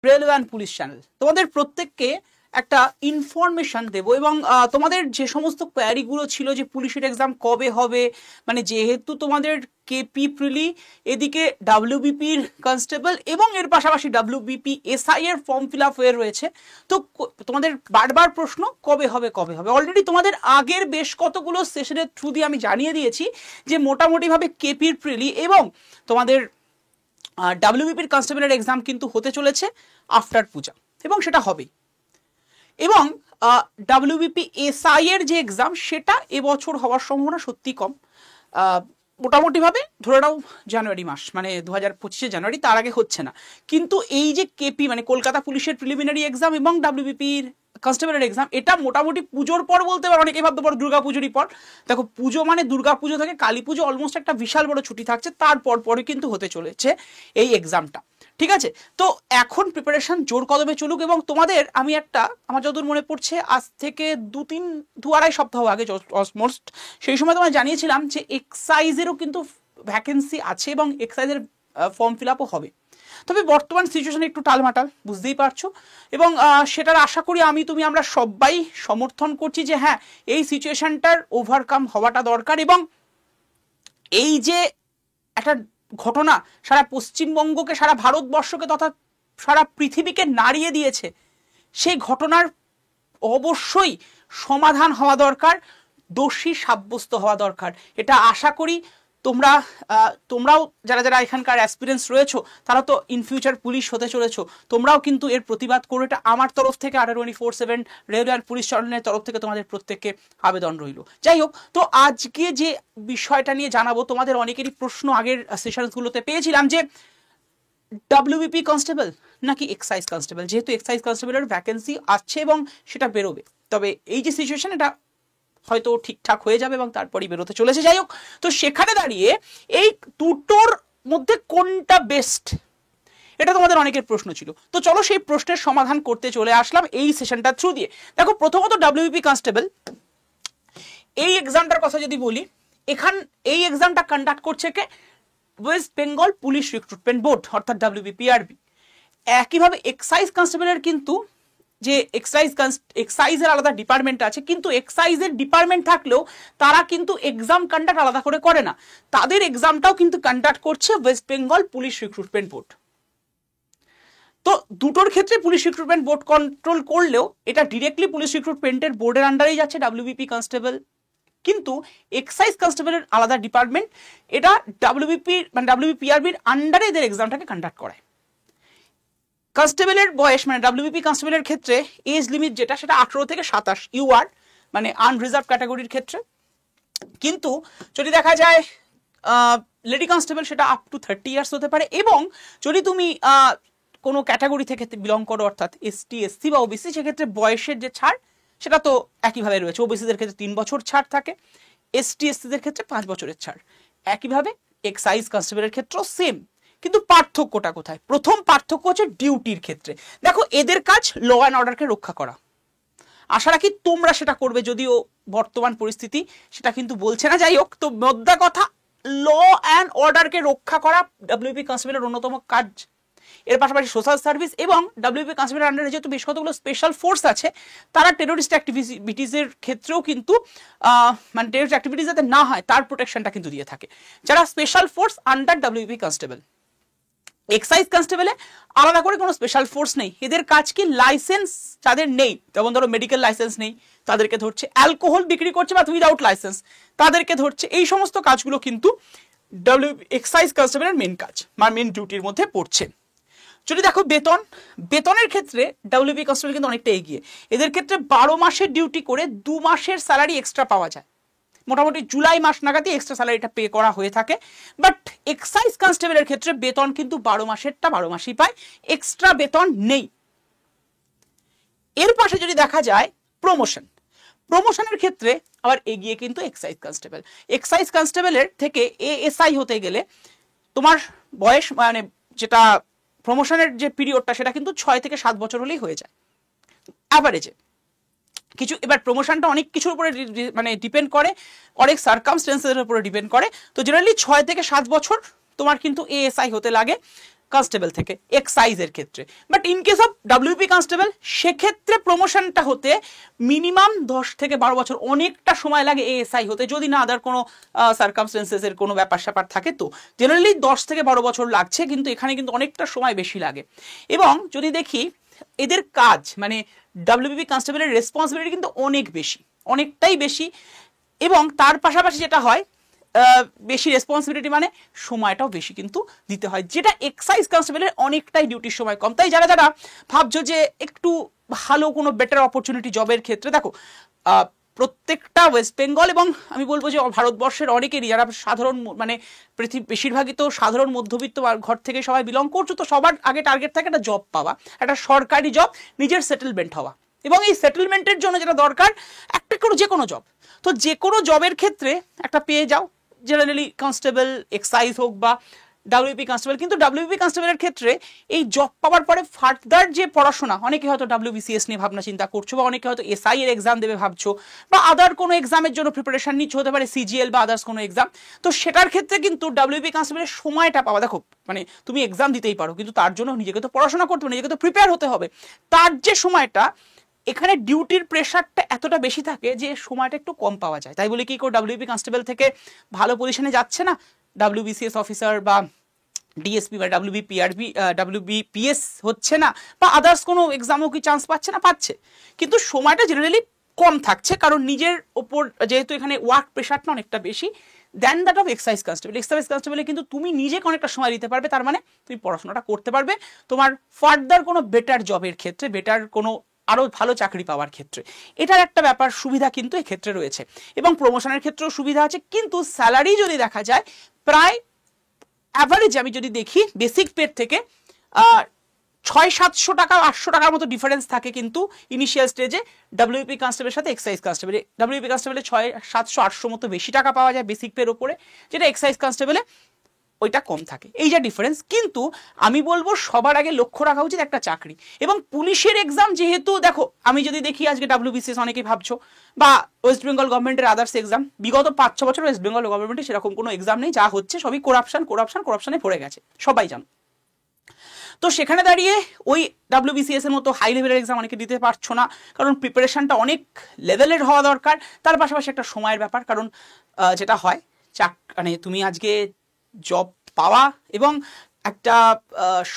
Railway and police channel তোমাদের প্রত্যেককে একটা ইনফরমেশন দেবো এবং তোমাদের যে সমস্ত কোয়ারিগুলো ছিল যে পুলিশের এক্সাম কবে হবে, মানে যেহেতু তোমাদের কেপি প্রিলি, এদিকে ডাব্লিউবিপির কনস্টেবল এবং এর পাশাপাশি ডাব্লিউবিপি এসআই এর ফর্ম ফিল আপ হয়ে রয়েছে, তো তোমাদের বারবার প্রশ্ন কবে হবে কবে হবে। অলরেডি তোমাদের আগের বেশ কতগুলো সেশনের থ্রু দিয়ে আমি জানিয়ে দিয়েছি যে মোটামুটিভাবে কেপির প্রিলি এবং তোমাদের ডাব্লিউবিপির কনস্টেবলের এক্সাম কিন্তু হতে চলেছে আফটার পূজা এবং সেটা হবেই। এবং ডাব্লিউবিপি এসআই এর যে এক্সাম সেটা এবছর হওয়ার সম্ভাবনা সত্যি কম, মোটামুটিভাবে ধরে নাও জানুয়ারি মাস, মানে 2025 জানুয়ারি, তার আগে হচ্ছে না। কিন্তু এই যে কেপি মানে কলকাতা পুলিশের প্রিলিমিনারি এক্সাম এবং ডাব্লিউবিপির কনস্টেবলের এক্সাম, এটা মোটামুটি পুজোর পর বলতে পারো, অনেকে ভাবতে পারো দুর্গা পুজোরই পর। দেখো পুজো মানে দুর্গা পুজো থেকে কালী পুজো অলমোস্ট একটা বিশাল বড় ছুটি থাকছে, তারপর পরে কিন্তু হতে চলেছে এই এক্সামটা, ঠিক আছে? তো এখন প্রিপারেশন জোর কদমে চলুক এবং তোমাদের আমি একটা, আমার যতদূর মনে পড়ছে আজ থেকে 2-2.5 সপ্তাহ আগে অলমোস্ট, সেই সময় তোমায় জানিয়েছিলাম যে এক্সাইজেরও কিন্তু ভ্যাকেন্সি আছে এবং এক্সাইজের ফর্ম ফিল আপও হবে। তবে বর্তমান সিচুয়েশন একটু টালমাটাল, বুঝতেই পারছো, এবং সেটার আশা করি আমরা সবাই সমর্থন করছি যে হ্যাঁ এই সিচুয়েশনটার ওভারকাম হওয়াটা দরকার। এবং এই যে একটা ঘটনা সারা পশ্চিমবঙ্গকে, সারা ভারতবর্ষকে তথা সারা পৃথিবীকে নাড়িয়ে দিয়েছে, সেই ঘটনার অবশ্যই সমাধান হওয়া দরকার, দোষী সাব্যস্ত হওয়া দরকার। এটা আশা করি তোমরাও যারা যারা এখানকার অ্যাসপিরেন্স রয়েছো, তারা তো ইন ফিউচার পুলিশ হতে চলেছো, তোমরাও কিন্তু এর প্রতিবাদ করো। এটা আমার তরফ থেকে আর 24/7 রেলওয়ে আর পুলিশ চ্যানেলের তরফ থেকে তোমাদের প্রত্যেককে আবেদন রইল। যাই হোক, তো আজকে যে বিষয়টা নিয়ে জানাবো, তোমাদের অনেকেরই প্রশ্ন আগের সেশনগুলোতে পেয়েছিলাম যে ডাব্লিউবিপি কনস্টেবল নাকি এক্সাইজ কনস্টেবল, যেহেতু এক্সাইজ কনস্টেবলের ভ্যাকেন্সি আছে এবং সেটা বেরোবে, তবে এই যে সিচুয়েশন এটা হয়তো ঠিকঠাক হয়ে যাবে এবং তারপরই বেরোতে চলেছে। যাই হোক, তো সেখানে দাঁড়িয়ে এই দুটোর মধ্যে কোনটা বেস্ট, এটা তোমাদের অনেকের প্রশ্ন ছিল। তো চলো সেই প্রশ্নের সমাধান করতে চলে আসলাম এই সেশনটা থ্রু দিয়ে। দেখো, প্রথমত ডাব্লিউবিপি কনস্টেবল এই এক্সামটার কথা যদি বলি, এই এক্সামটা কন্ডাক্ট করছে কে? West Bengal police recruitment board, অর্থাৎ ডাব্লিউবিপিআরবি। একইভাবে এক্সাইজ কনস্টেবলের কিন্তু যে এক্সাইজের আলাদা ডিপার্টমেন্ট আছে, কিন্তু এক্সাইজের ডিপার্টমেন্ট থাকলেও তারা কিন্তু এক্সাম কন্ডাক্ট আলাদা করে না, তাদের এক্সামটাও কিন্তু কন্ডাক্ট করছে West Bengal police recruitment board. তো দুটোর ক্ষেত্রে পুলিশ রিক্রুটমেন্ট বোর্ড কন্ট্রোল করলেও এটা ডিরেক্টলি পুলিশ রিক্রুটমেন্টের বোর্ডের আন্ডারেই যাচ্ছে ডাব্লিউবিপি কনস্টেবল, কিন্তু এক্সাইজ কনস্টেবলের আলাদা ডিপার্টমেন্ট, এটা ডাব্লিউবিপিআরবির আন্ডারে এদের এক্সামটাকে কন্ডাক্ট করায়। কনস্টেবলের বয়স মানে ডাব্লিউবিপি কনস্টেবলের ক্ষেত্রে এজ লিমিট যেটা, সেটা 18 থেকে 27 ইউআর, মানে আনরিজার্ভ ক্যাটাগরির ক্ষেত্রে। কিন্তু যদি দেখা যায় লেডি কনস্টেবল, সেটা আপ টু 30 ইয়ার্স হতে পারে। এবং যদি তুমি কোনো ক্যাটাগরি থেকে বিলং করো, অর্থাৎ এসটি, এসসি বা ওবিসি, সেক্ষেত্রে বয়সের যে ছাড় সেটা তো একইভাবে রয়েছে। ওবিসিদের ক্ষেত্রে 3 বছর ছাড় থাকে, এসটি এসসিদের ক্ষেত্রে 5 বছরের ছাড়। একইভাবে এক্সাইজ কনস্টেবলের ক্ষেত্রেও সেম। কিন্তু পার্থক্যটা কোথায়? প্রথম পার্থক্য হচ্ছে ডিউটির ক্ষেত্রে। দেখো, এদের কাজ ল অ্যান্ড অর্ডারকে রক্ষা করা। আশা রাখি তোমরা সেটা করবে, যদিও বর্তমান পরিস্থিতি সেটা কিন্তু বলছে না। যাই হোক, তো মোদ্দা কথা, ল অ্যান্ড অর্ডারকে রক্ষা করা ডাব্লিউবিপি কনস্টেবলের অন্যতম কাজ। এর পাশাপাশি সোশ্যাল সার্ভিস এবং ডাব্লিউবিপি কনস্টেবলের আন্ডারে যেহেতু বেশ কতগুলো স্পেশাল ফোর্স আছে, তারা টেরোরিস্ট অ্যাক্টিভিটিসের ক্ষেত্রেও কিন্তু মানে টেরোরিস্ট অ্যাক্টিভিটিস যাতে না হয় তার প্রোটেকশনটা কিন্তু দিয়ে থাকে, যারা special force under WBP constable. Excise কনস্টেবলে আলাদা করে কোনো স্পেশাল ফোর্স নেই। এদের কাজ কি? লাইসেন্স যাদের নেই, যেমন ধরো মেডিকেল লাইসেন্স নেই, তাদেরকে ধরছে। অ্যালকোহল বিক্রি করছে বা উইদাউট লাইসেন্স, তাদেরকে ধরছে। এই সমস্ত কাজগুলো কিন্তু এক্সাইজ কনস্টেবলের মেন কাজ বা মেন ডিউটির মধ্যে পড়ছে। যদি দেখো বেতনের ক্ষেত্রে ডাব্লিউবিপি কনস্টেবল কিন্তু অনেকটা এগিয়ে। এদের ক্ষেত্রে 12 মাসের ডিউটি করে 2 মাসের স্যালারি এক্সট্রা পাওয়া যায়। মোটামুটি জুলাই মাস নাগাদই এক্সট্রা স্যালারিটা পে করা হয়ে থাকে। বাট এক্সাইজ কনস্টেবলের ক্ষেত্রে বেতন কিন্তু 12 মাসেরটা 12 মাসই পায়, এক্সট্রা বেতন নেই। এর পাশে যদি দেখা যায় প্রমোশনের ক্ষেত্রে আবার এগিয়ে কিন্তু এক্সাইজ কনস্টেবল। এক্সাইজ কনস্টেবলের থেকে এএসআই হতে গেলে তোমার বয়স মানে যেটা প্রমোশনের যে পিরিয়ডটা, সেটা কিন্তু 6 থেকে 7 বছর হলেই হয়ে যায় অ্যাভারেজে। কিছু এবার প্রমোশনটা অনেক কিছুর উপরে মানে ডিপেন্ড করে, অনেক সার্কামস্টেন্সের উপরে ডিপেন্ড করে। তো জেনারেলি 6 থেকে 7 বছর তোমার কিন্তু এএসআই হতে লাগে। কনস্টেবল থেকে এক্সাইজের ক্ষেত্রে। But in case of WP constable সেক্ষেত্রে প্রমোশনটা হতে মিনিমাম 10 থেকে 12 বছর, অনেকটা সময় লাগে এএসআই হতে, যদি না আদার কোনো সার্কামস্টেন্সেসের কোনো ব্যাপার স্যাপার থাকে। তো জেনারেলি 10 থেকে 12 বছর লাগছে, কিন্তু এখানে কিন্তু অনেকটা সময় বেশি লাগে। এবং যদি দেখি এদের কাজ মানে ডাব্লিউপি কনস্টেবলের রেসপন্সিবিলিটি কিন্তু অনেক বেশি, অনেকটাই বেশি। এবং তার পাশাপাশি যেটা হয় বেশি রেসপন্সিবিলিটি মানে সময়টাও বেশি কিন্তু দিতে হয়, যেটা এক্সাইজ কনস্টেবলের অনেকটাই ডিউটির সময় কম। তাই যারা যারা ভাবছো যে একটু ভালো কোনো বেটার অপরচুনিটি জবের ক্ষেত্রে, দেখো প্রত্যেকটা ওয়েস্ট বেঙ্গল এবং আমি বলবো যে ভারতবর্ষের অনেকেরই যারা সাধারণ মানে বেশিরভাগই তো সাধারণ মধ্যবিত্ত ঘর থেকে সবাই বিলং করছো, তো সবার আগে টার্গেট থাকে একটা জব পাওয়া, একটা সরকারি জব, নিজের সেটেলমেন্ট হওয়া। এবং এই সেটেলমেন্টের জন্য যেটা দরকার একটা করে যে কোনো জব, তো যে কোনো জবের ক্ষেত্রে একটা পেয়ে যাও, জেনারেলি কনস্টেবল এক্সাইজ হোক বা ডাব্লিউপি কনস্টেবল। কিন্তু ডাব্লিউপি কনস্টেবলের ক্ষেত্রে এই জব পাওয়ার পরে ফার্দার যে পড়াশোনা, অনেকে হয়তো ডাব্লিউবিসিএস নিয়ে ভাবনা চিন্তা করছো, বা অনেকে হয়তো এসআই এর এক্সাম দেবে ভাবছো, বা আদার কোনো এক্সামের জন্য প্রিপারেশন নিচ্ছ, হতে পারে সিজিএল বা আদার্স কোনো এক্সাম। তো সেটার ক্ষেত্রে কিন্তু ডাব্লিউপি কনস্টেবলের সময়টা পাওয়া, দেখো মানে তুমি এক্সাম দিতেই পারো, কিন্তু তার জন্য নিজেকে তো পড়াশোনা করতে হবে, নিজেকে তো প্রিপেয়ার হতে হবে। তার যে সময়টা এখানে ডিউটির প্রেশারটা এতটা বেশি থাকে যে সময়টা একটু কম পাওয়া যায়। তাই বলে কি কেউ ডাব্লিউপি কনস্টেবল থেকে ভালো পজিশনে যাচ্ছে না, ডাব্লিউবিসিএস অফিসার বা ডিএসপি বা ডাব্লিউবিপিএস হচ্ছে না, বা আদার্স কোনো এক্সামও কি চান্স পাচ্ছে না? পাচ্ছে, কিন্তু সময়টা জেনারেলি কম থাকছে, কারণ নিজের ওপর যেহেতু এখানে ওয়ার্ক প্রেশারটা অনেকটা বেশি than that of excise constable. Excise কনস্টেবলে কিন্তু তুমি নিজেকে অনেকটা সময় দিতে পারবে, তার মানে তুমি পড়াশোনাটা করতে পারবে তোমার ফার্দার কোনো বেটার জবের ক্ষেত্রে, বেটার কোনো আরও ভালো চাকরি পাওয়ার ক্ষেত্রে। এটার একটা ব্যাপার সুবিধা কিন্তু এক্ষেত্রে রয়েছে, এবং প্রমোশনের ক্ষেত্রেও সুবিধা আছে। কিন্তু স্যালারি যদি দেখা যায় প্রায় অ্যাভারেজ আমি যদি দেখি বেসিক পের থেকে 600-700 টাকা 800 টাকার মতো ডিফারেন্স থাকে কিন্তু ইনিশিয়াল স্টেজে ডাব্লিউপি কনস্টেবলের সাথে এক্সাইজ কনস্টেবলে। ডাব্লিউপি কনস্টেবলে 600-700-800 মতো বেশি টাকা পাওয়া যায় বেসিক পের ওপরে, যেটা এক্সাইজ কনস্টেবলে ওইটা কম থাকে, এই যা ডিফারেন্স। কিন্তু আমি বলবো সবার আগে লক্ষ্য রাখা উচিত একটা চাকরি। এবং পুলিশের এক্সাম যেহেতু দেখো আমি যদি দেখি আজকে ডাব্লিউবিসিএস অনেকেই ভাবছো, বা ওয়েস্ট বেঙ্গল গভর্নমেন্টের আদার্স এক্সাম, বিগত 5-6 বছর ওয়েস্ট বেঙ্গল গভর্নমেন্টে সেরকম কোনো এক্সাম নেই, যা হচ্ছে সবই করাপশনে পড়ে গেছে, সবাই জানো। তো সেখানে দাঁড়িয়ে ওই ডাব্লিউবিসিএস এর মতো হাই লেভেলের এক্সাম অনেকে দিতে পারছো না, কারণ প্রিপারেশনটা অনেক লেভেলের হওয়া দরকার। তার পাশাপাশি একটা সময়ের ব্যাপার, কারণ যেটা হয় মানে তুমি আজকে জব পাওয়া এবং একটা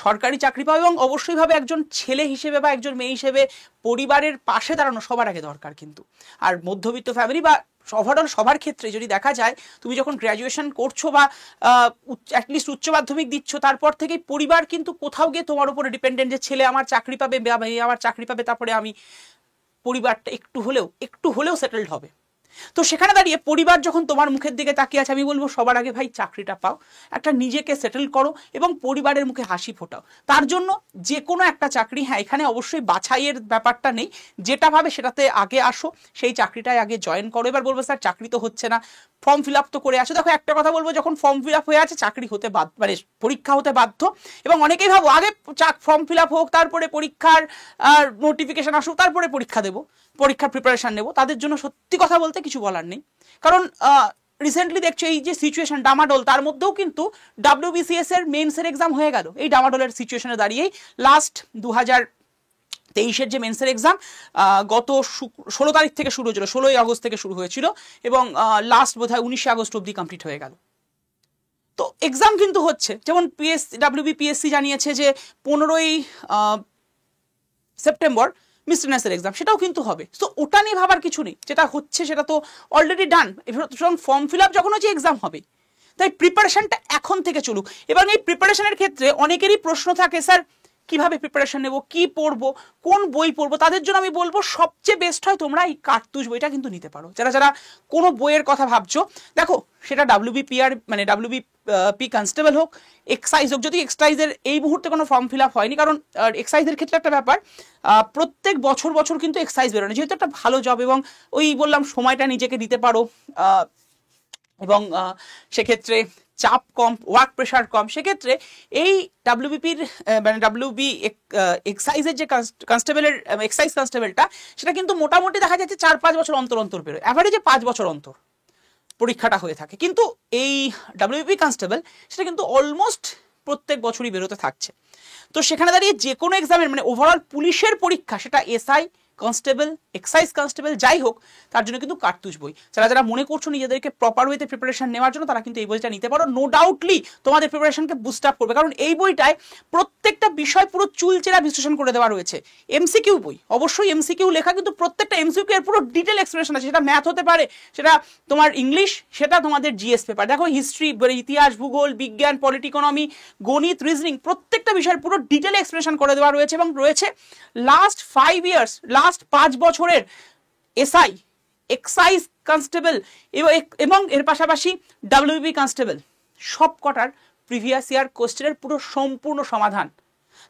সরকারি চাকরি পাওয়া, এবং অবশ্যই ভাবে একজন ছেলে হিসেবে বা একজন মেয়ে হিসেবে পরিবারের পাশে দাঁড়ানো সবার আগে দরকার কিন্তু। আর মধ্যবিত্ত ফ্যামিলি বা ওভারঅল সবার ক্ষেত্রে যদি দেখা যায়, তুমি যখন গ্র্যাজুয়েশন করছো বা অ্যাটলিস্ট উচ্চ মাধ্যমিক দিচ্ছ, তারপর থেকেই পরিবার কিন্তু কোথাও গিয়ে তোমার উপরে ডিপেন্ডেন্ট, যে ছেলে আমার চাকরি পাবে বা মেয়ে আমার চাকরি পাবে, তারপরে আমি পরিবারটা একটু হলেও সেটেলড হবে। তো সেখানে দাঁড়িয়ে পরিবার যখন তোমার মুখের দিকে তাকিয়ে আছে, আমি বলবো সবার আগে ভাই চাকরিটা পাও, একটা নিজেকে সেটেল করো এবং পরিবারের মুখে হাসি ফোটাও। তার জন্য যে কোনো একটা চাকরি, হ্যাঁ এখানে অবশ্যই বাছাইয়ের ব্যাপারটা নেই, যেটা ভাবে সেটাতে আগে আসো, সেই চাকরিটায় আগে জয়েন করো। এবার বলবো স্যার চাকরি তো হচ্ছে না, ফর্ম ফিল আপ তো করে আসো। দেখো একটা কথা বলবো, যখন ফর্ম ফিল আপ হয়ে আছে চাকরি হতে বাধ্য, মানে পরীক্ষা হতে বাধ্য। এবং অনেকেই ভাবো আগে ফর্ম ফিল আপ হোক, তারপরে পরীক্ষার নোটিফিকেশন আসুক, তারপরে পরীক্ষা দেবো, পরীক্ষার প্রিপারেশন নেব। তাদের জন্য সত্যি কথা বলতে কিছু বলার নেই, কারণ রিসেন্টলি দেখছো এই যে সিচুয়েশন ডামাডোল, তার মধ্যেও কিন্তু ডাব্লিউবিসিএস এর মেন্সের এক্সাম হয়ে গেল। এই ডামাডোলের সিচুয়েশনে দাঁড়িয়েই লাস্ট 2023-এর যে মেন্সের এক্সাম গত 16 তারিখ থেকে শুরু হয়েছিল, 16ই আগস্ট থেকে শুরু হয়েছিল, এবং লাস্ট বোধহয় 19 আগস্ট অব্দি কমপ্লিট হয়ে গেল। তো এক্সাম কিন্তু হচ্ছে, যেমন ডাব্লিউবিপিএসসি জানিয়েছে যে 15ই সেপ্টেম্বর মিসলেনিয়াসের এক্সাম, সেটাও কিন্তু হবে। তো ওটা নিয়ে ভাবার কিছু নেই, যেটা হচ্ছে সেটা তো অলরেডি ডান। এবার ফর্ম ফিল আপ যখন হচ্ছে এক্সাম হবে, তাই প্রিপারেশনটা এখন থেকে চলুক। এবার এই প্রিপারেশনের ক্ষেত্রে অনেকেরই প্রশ্ন থাকে, স্যার কিভাবে প্রিপারেশন নেব, কি পড়বো, কোন বই পড়বো? তাদের জন্য আমি বলবো সবচেয়ে বেস্ট হয় তোমরা এই কার্তুজ বইটা কিন্তু নিতে পারো। যারা যারা কোনো বইয়ের কথা ভাবছো, দেখো সেটা ডাব্লিউবিপিআর মানে ডাব্লিউবিপি কনস্টেবল হোক, এক্সাইজ হোক, যদি এক্সাইজের এই মুহূর্তে কোনো ফর্ম ফিল আপ হয়নি, কারণ এক্সাইজের ক্ষেত্রে একটা ব্যাপার, প্রত্যেক বছর কিন্তু এক্সাইজ বেরোনো, যেহেতু একটা ভালো জব, এবং ওই বললাম সময়টা নিজেকে দিতে পারো, এবং সেক্ষেত্রে চাপ কম, ওয়ার্ক প্রেশার কম। সেক্ষেত্রে এই ডাব্লিউবিপির মানে ডাব্লিউবি এক্সাইজের যে কনস্টেবলের এক্সাইজ কনস্টেবলটা, সেটা কিন্তু মোটামুটি দেখা যাচ্ছে 4-5 বছর অন্তর বেরোয়, অ্যাভারেজে 5 বছর অন্তর পরীক্ষাটা হয়ে থাকে। কিন্তু এই ডাব্লিউবি কনস্টেবল সেটা কিন্তু অলমোস্ট প্রত্যেক বছরই বেরোতে থাকছে। তো সেখানে দাঁড়িয়ে যে কোনো এক্সামের মানে ওভারঅল পুলিশের পরীক্ষা, সেটা এসআই কনস্টেবল, এক্সাইজ কনস্টেবল যাই হোক, তার জন্য কিন্তু কার্তুজ বই, যারা যারা মনে করছো নিজেদেরকে প্রপার ওয়েতে প্রিপারেশন নেওয়ার জন্য, তারা কিন্তু এই বইটা নিতে পারো। নো ডাউটলি তোমাদের প্রিপারেশনকে বুস্ট আপ করবে, কারণ এই বইটায় প্রত্যেকটা বিষয় পুরো চুলচেরা বিশ্লেষণ করে দেওয়া রয়েছে। এমসিকিউ বই, অবশ্যই এমসিকিউ লেখা, কিন্তু প্রত্যেকটা এমসিকিউ এর পুরো ডিটেল এক্সপ্লেনেশন আছে। সেটা ম্যাথ হতে পারে, সেটা তোমার ইংলিশ, সেটা তোমাদের জিএস পেপার। দেখো হিস্ট্রি, ইতিহাস, ভূগোল, বিজ্ঞান, পলিটি ইকোনমি, গণিত, রিজনিং, প্রত্যেকটা বিষয়ের পুরো ডিটেল এক্সপ্লেনেশন করে দেওয়া রয়েছে। এবং রয়েছে লাস্ট 5 ইয়ার্স, লাস্ট 5 বছরের এসআই, এক্সাইজ কনস্টেবল এবং এর পাশাপাশি ডাব্লিউবি কনস্টেবল সব কটার প্রিভিয়াস ইয়ার কোশ্চেনের পুরো সম্পূর্ণ সমাধান।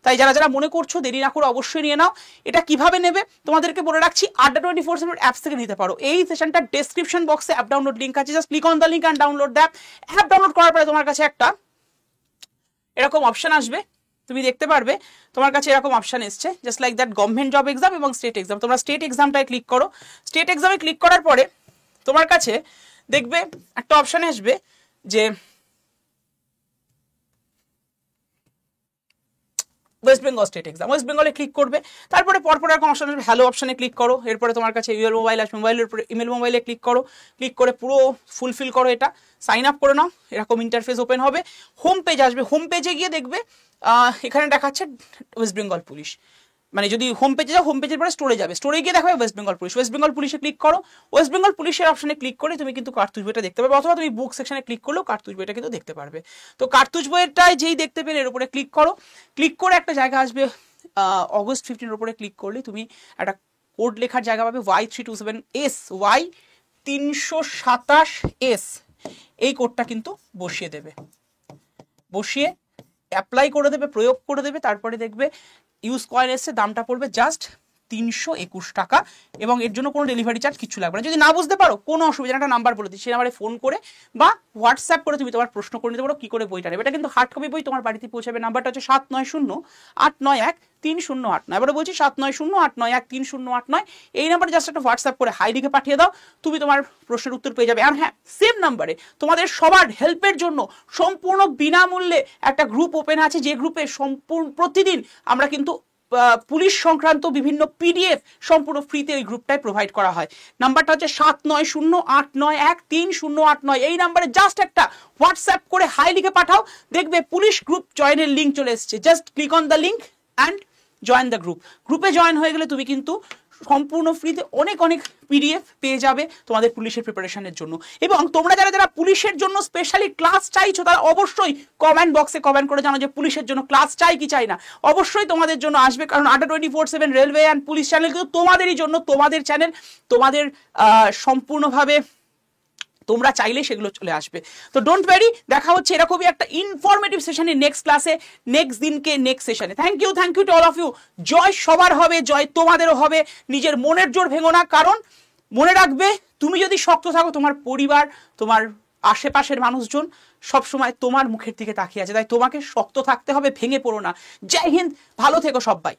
তাই যারা যারা মনে করছো দেরি না করে অবশ্যই নিয়ে নাও। এটা কিভাবে নেবে তোমাদেরকে বলে রাখছি, Adda24/7 অ্যাপস থেকে নিতে পারো। এই সেশনটা ডেসক্রিপশন বক্সে অ্যাপ ডাউনলোড লিঙ্ক আছে, just click on the link and download the app. App download করার পরে তোমার কাছে একটা এরকম অপশন আসবে, তুমি দেখতে পারবে তোমার কাছে এরকম অপশন এসছে, just like that, government job exam এবং স্টেট এক্সাম। তোমরা স্টেট এক্সামটায় ক্লিক করো। স্টেট এক্সামে ক্লিক করার পরে তোমার কাছে দেখবে একটা অপশন আসবে যে West Bengal state exam. West বেঙ্গলে ক্লিক করবে, তারপরে পরপর এরকম অপশন আসবে, হ্যালো অপশনে ক্লিক করো। এরপরে তোমার কাছে ইমেল মোবাইল আসবে, মোবাইলের উপরে ইমেল মোবাইলে ক্লিক করো। ক্লিক করে পুরো ফুলফিল করো, এটা সাইন আপ করে নাও। এরকম ইন্টারফেস ওপেন হবে, হোম পেজ আসবে। হোম পেজে গিয়ে দেখবে এখানে দেখাচ্ছে ওয়েস্ট বেঙ্গল পুলিশ। মানে যদি হোম পেজে যাও, হোম পেজের পরে স্টোরে যাবে, স্টোরে গিয়ে দেখাবে West Bengal police. West Bengal পুলিশে ক্লিক করো। ওয়েস্ট বেঙ্গল পুলিশের অপশনে ক্লিক করে তুমি কিন্তু কার্তুজ বইটা দেখতে পারবে, অথবা তুমি বুক সেকশনে ক্লিক করলেও কার্তুজ বইটা কিন্তু দেখতে পারবে। তো কার্তুজ বইটাই যেই দেখতে পেলে এর উপরে ক্লিক করো। ক্লিক করে একটা জায়গা আসবে অগস্ট 15 উপরে ক্লিক করলে তুমি একটা কোড লেখার জায়গা পাবে, Y327S, Y327S। এই কোডটা কিন্তু বসিয়ে দেবে, বসিয়ে অ্যাপ্লাই করে দেবে, প্রয়োগ করে দেবে। তারপরে দেখবে ইউজ কয়েন এসছে, দামটা পড়বে জাস্ট 321 টাকা, এবং এর জন্য কোনো ডেলিভারি চার্জ কিছু লাগবে না। যদি না বুঝতে পারো কোনো অসুবিধা, একটা নাম্বার বলে দিচ্ছি, সেই নাম্বারে ফোন করে বা হোয়াটসঅ্যাপ করে তুমি তোমার প্রশ্ন করে নিতে পারো কি করে বইটা নেবে। এটা কিন্তু হার্ড কপি বই, তোমার বাড়িতে পৌঁছাবে। নাম্বারটা হচ্ছে 7908913089। এবারে বলছি 7908913089। এই নাম্বারে জাস্ট একটা হোয়াটসঅ্যাপ করে হাই লিখে পাঠিয়ে দাও, তুমি তোমার প্রশ্নের উত্তর পেয়ে যাবে। আর হ্যাঁ, সেম নাম্বারে তোমাদের সবার হেল্পের জন্য সম্পূর্ণ বিনামূল্যে একটা গ্রুপ ওপেন আছে, যে গ্রুপে সম্পূর্ণ প্রতিদিন আমরা কিন্তু পুলিশ সংক্রান্ত বিভিন্ন পিডিএফ সম্পূর্ণ ফ্রিতে ওই গ্রুপটায় প্রোভাইড করা হয়। নাম্বারটা হচ্ছে 7908913089। এই নাম্বারে জাস্ট একটা হোয়াটসঅ্যাপ করে হাই লিখে পাঠাও, দেখবে পুলিশ গ্রুপ জয়েনের লিঙ্ক চলে এসেছে। Just click on the link and join the group. গ্রুপে জয়েন হয়ে গেলে তুমি কিন্তু সম্পূর্ণ ফ্রিতে অনেক অনেক পিডিএফ পেয়ে যাবে তোমাদের পুলিশের প্রিপারেশনের জন্য। এবং তোমরা যারা যারা পুলিশের জন্য স্পেশালি ক্লাস চাইছো, তারা অবশ্যই কমেন্ট বক্সে কমেন্ট করে জানো যে পুলিশের জন্য ক্লাস চাই কি চাই না। অবশ্যই তোমাদের জন্য আসবে, কারণ Adda24/7 railway and police channel কিন্তু তোমাদেরই জন্য, তোমাদের চ্যানেল, তোমাদের সম্পূর্ণভাবে তোমরা চাইলে সেগুলো চলে আসবে। তো ডোন্ট ওয়ারি, দেখা হচ্ছে এরকমই একটা ইনফরমেটিভ সেশনে নেক্সট ক্লাসে, নেক্সট দিনকে, নেক্সট সেশনে। Thank you to all of you. জয় সবার হবে, জয় তোমাদেরও হবে। নিজের মনের জোর ভেঙো না, কারণ মনে রাখবে তুমি যদি শক্ত থাকো, তোমার পরিবার, তোমার আশেপাশের মানুষজন সবসময় তোমার মুখের দিকে তাকিয়ে আছে। তাই তোমাকে শক্ত থাকতে হবে, ভেঙে পড়ো না। জয় হিন্দ, ভালো থেকো সবাই।